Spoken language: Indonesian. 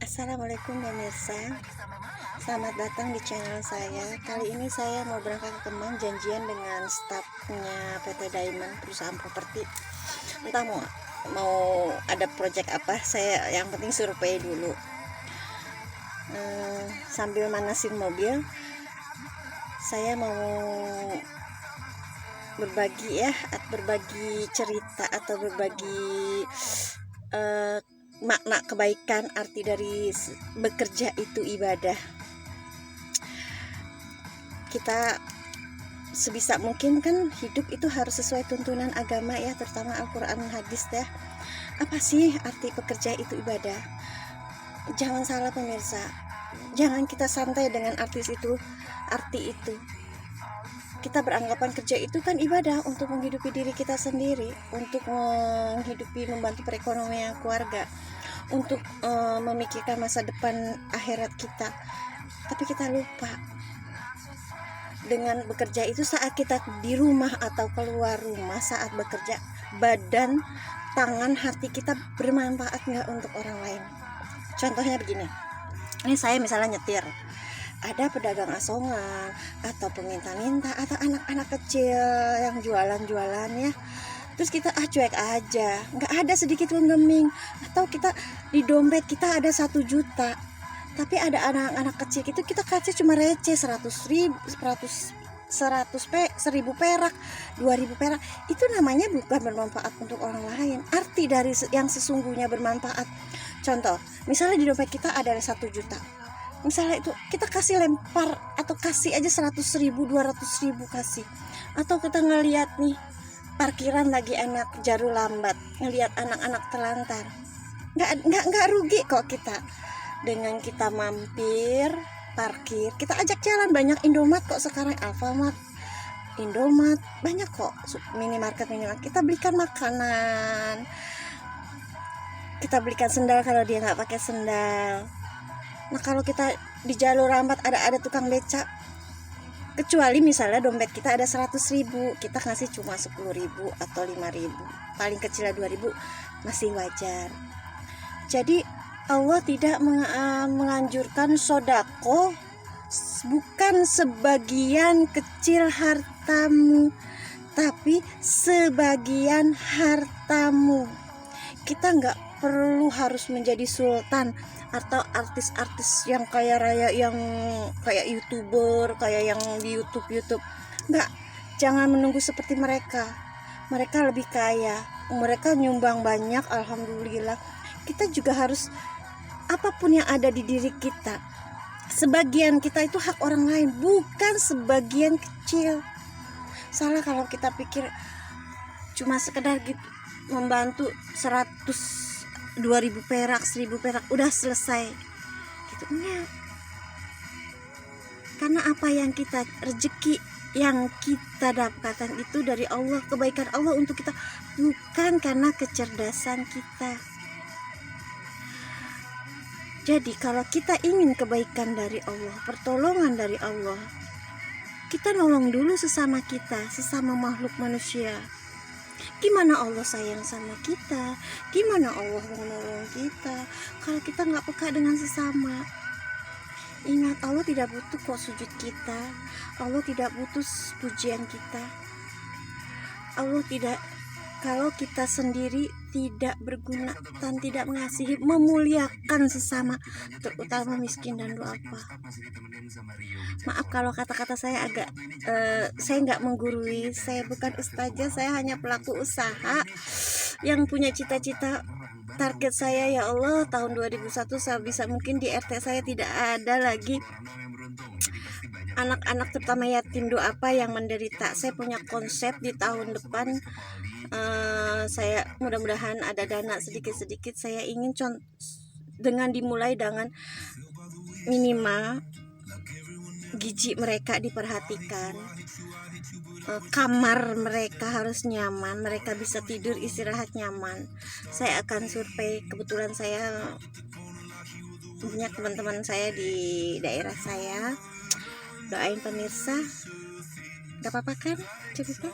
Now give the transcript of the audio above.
Assalamualaikum pemirsa, selamat datang di channel saya. Kali ini saya mau berangkat ke Kemang, janjian dengan stafnya PT Diamond, perusahaan properti. Entah mau ada project apa, saya yang penting survei dulu. Sambil manasin mobil, saya mau berbagi cerita atau berbagi makna kebaikan, arti dari bekerja itu ibadah. Kita sebisa mungkin kan hidup itu harus sesuai tuntunan agama ya, terutama Al-Quran, hadis ya. Apa sih arti bekerja itu ibadah? Jangan salah pemirsa, jangan kita santai dengan arti itu. Kita beranggapan kerja itu kan ibadah untuk menghidupi diri kita sendiri, untuk membantu perekonomian keluarga, untuk memikirkan masa depan akhirat kita. Tapi kita lupa dengan bekerja itu saat kita di rumah atau keluar rumah. Saat bekerja, badan, tangan, hati kita bermanfaat nggak untuk orang lain? Contohnya begini, ini saya misalnya nyetir, ada pedagang asongan atau peminta-minta atau anak-anak kecil yang jualan ya, terus kita cuek aja, nggak ada sedikit pun geming. Atau kita di dompet kita ada 1 juta, tapi ada anak-anak kecil itu kita kasih cuma receh 100.000 perak, 2.000 perak. Itu namanya bukan bermanfaat untuk orang lain. Arti dari yang sesungguhnya bermanfaat, contoh misalnya di dompet kita ada 1 juta, misalnya itu kita kasih lempar atau kasih aja 100.000, 200.000 kasih. Atau kita ngelihat nih parkiran lagi enak, jarum lambat, ngelihat anak-anak terlantar, nggak rugi kok kita dengan kita mampir parkir, kita ajak jalan. Banyak Indomaret kok sekarang, Alfamart, Indomaret, banyak kok minimarket, kita belikan makanan, kita belikan sendal kalau dia nggak pakai sendal. Nah, kalau kita di jalur lambat ada tukang becak, kecuali misalnya dompet kita ada 100.000, kita ngasih cuma 10.000 atau 5.000, paling kecil 2.000, masih wajar. Jadi Allah tidak menganjurkan sodako bukan sebagian kecil hartamu, tapi sebagian hartamu. Kita nggak perlu harus menjadi sultan atau artis-artis yang kaya raya, yang kayak YouTuber, kayak yang di YouTube. Enggak, jangan menunggu seperti mereka. Mereka lebih kaya, mereka nyumbang banyak, alhamdulillah. Kita juga harus, apapun yang ada di diri kita, sebagian kita itu hak orang lain, bukan sebagian kecil. Salah kalau kita pikir cuma sekedar gitu membantu 2.000 perak, 1.000 perak, udah selesai gitu. Enggak. Karena apa yang kita, rezeki yang kita dapatkan itu dari Allah, kebaikan Allah untuk kita, bukan karena kecerdasan kita. Jadi kalau kita ingin kebaikan dari Allah, pertolongan dari Allah, kita nolong dulu sesama kita, sesama makhluk manusia. Gimana Allah sayang sama kita, gimana Allah mau nolong kita kalau kita nggak peka dengan sesama. Ingat, Allah tidak butuh kok sujud kita, Allah tidak butuh pujian kita. Allah tidak, kalau kita sendiri tidak berguna dan tidak mengasihi, memuliakan sesama, terutama miskin dan duafa. Maaf kalau kata-kata saya agak saya nggak menggurui, saya bukan ustazah, saya hanya pelaku usaha yang punya cita-cita. Target saya, ya Allah, tahun 2001 saya bisa mungkin di RT saya tidak ada lagi anak-anak, terutama yatim duafa yang menderita. Saya punya konsep di tahun depan, saya mudah-mudahan ada dana sedikit-sedikit. Saya ingin dengan dimulai dengan minimal gizi mereka diperhatikan, kamar mereka harus nyaman, mereka bisa tidur istirahat nyaman. Saya akan survei, kebetulan saya punya teman-teman saya di daerah saya. Doain pemirsa, gak apa-apa kan cerita?